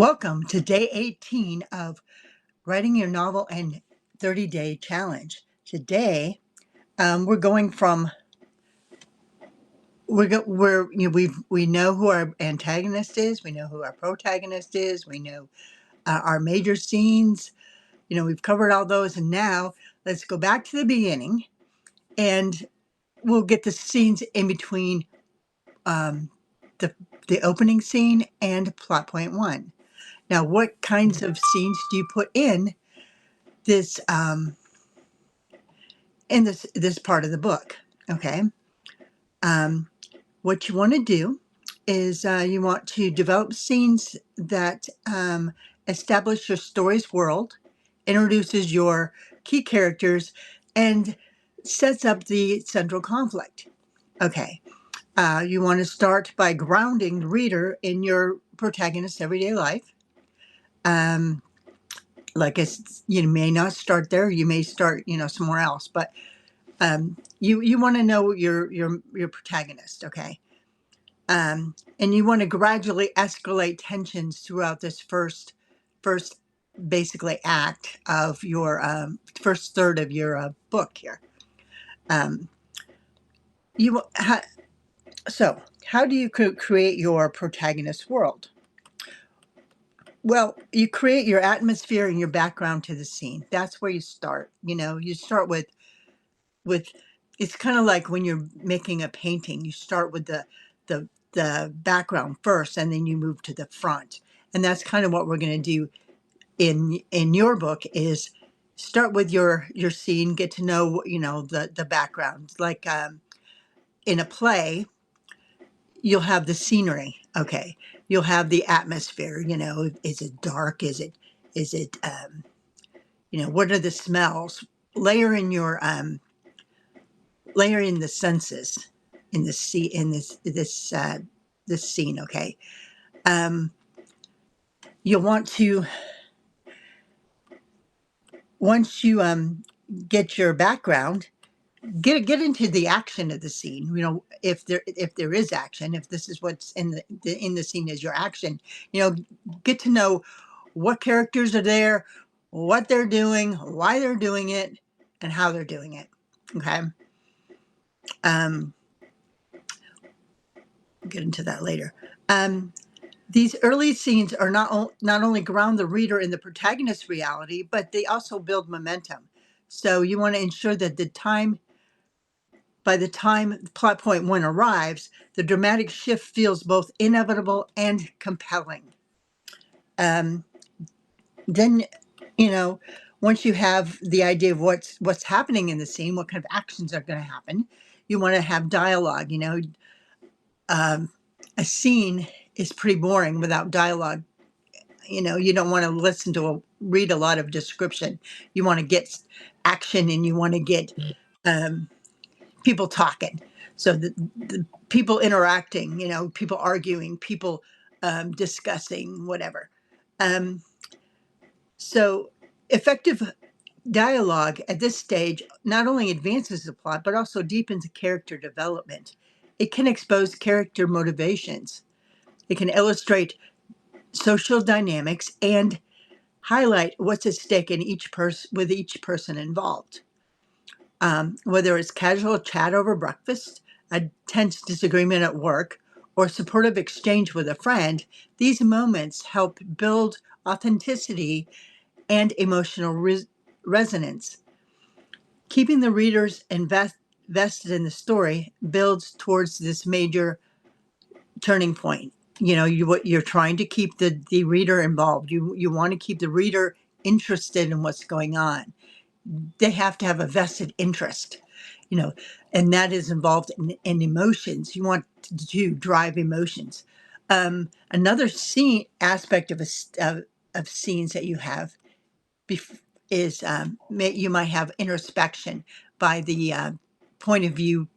Welcome to day 18 of writing your novel and 30-day challenge. Today, we're going from we know who our antagonist is, we know who our protagonist is, we know our major scenes. We've covered all those, and now let's go back to the beginning, and we'll get the scenes in between the the opening scene and plot point one. Now, what kinds of scenes do you put this in this part of the book? Okay. What you want to do is you want to develop scenes that establish your story's world, introduces your key characters, and sets up the central conflict. Okay. You want to start by grounding the reader in your protagonist's everyday life. You may not start there. You may start, somewhere else. But you want to know your protagonist, okay? And you want to gradually escalate tensions throughout this first basically act of your first third of your book here. Um, you ha, so how do you create your protagonist world? Well, you create your atmosphere and your background to the scene. That's where you start. You start with it's kind of like when you're making a painting. You start with the background first, and then you move to the front. And that's kind of what we're going to do in your book, is start with your scene, get to know the background. Like in a play, you'll have the scenery. Okay, you'll have the atmosphere. Is it dark? Is it what are the smells? Layer in the senses in this scene. Okay. You'll want to, once you get your background, get into the action of the scene. If there is action, if this is what's in the scene is your action, get to know what characters are there, what they're doing, why they're doing it, and how they're doing it. Okay. Get into that later. These early scenes are not only ground the reader in the protagonist's reality, but they also build momentum. So you want to ensure that by the time plot point one arrives, the dramatic shift feels both inevitable and compelling. Then, once you have the idea of what's happening in the scene, what kind of actions are going to happen, you want to have dialogue. A scene is pretty boring without dialogue. You don't want to read a lot of description. You want to get action, and you want to get people talking. So the people interacting, people arguing, people discussing, whatever. So effective dialogue at this stage not only advances the plot, but also deepens character development. It can expose character motivations. It can illustrate social dynamics and highlight what's at stake in each person involved. Whether it's casual chat over breakfast, a tense disagreement at work, or supportive exchange with a friend, these moments help build authenticity and emotional resonance. Keeping the readers invested in the story builds towards this major turning point. You're trying to keep the reader involved. You want to keep the reader interested in what's going on. They have to have a vested interest, and that is involved in emotions. You want to drive emotions. Another scene aspect of scenes that you have is you might have introspection by the point of view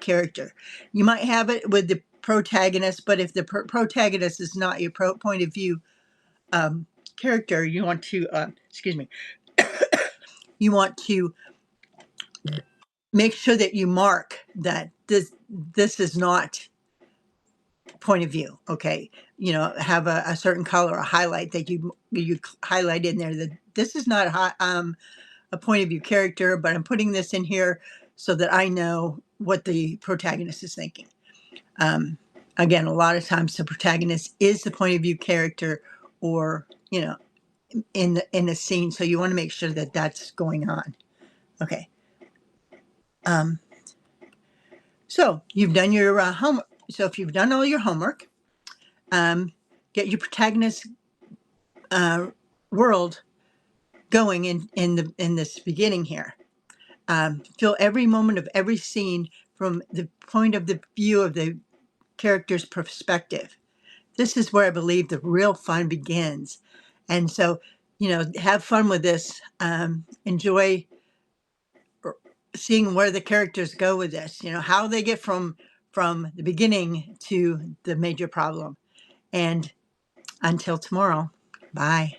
character. You might have it with the protagonist, but if the protagonist is not your point of view character, you want to excuse me. You want to make sure that you mark that this is not point of view. Okay, have a certain color, a highlight that you highlight in there that this is not a point of view character, but I'm putting this in here so that I know what the protagonist is thinking. Again, a lot of times the protagonist is the point of view character, or in the scene, so you want to make sure that that's going on. Okay. So you've done your homework. So if you've done all your homework, get your protagonist world going in this beginning here. Feel every moment of every scene from the point of the view of the character's perspective. This is where I believe the real fun begins. And so, have fun with this. Enjoy seeing where the characters go with this, how they get from the beginning to the major problem. And until tomorrow, bye.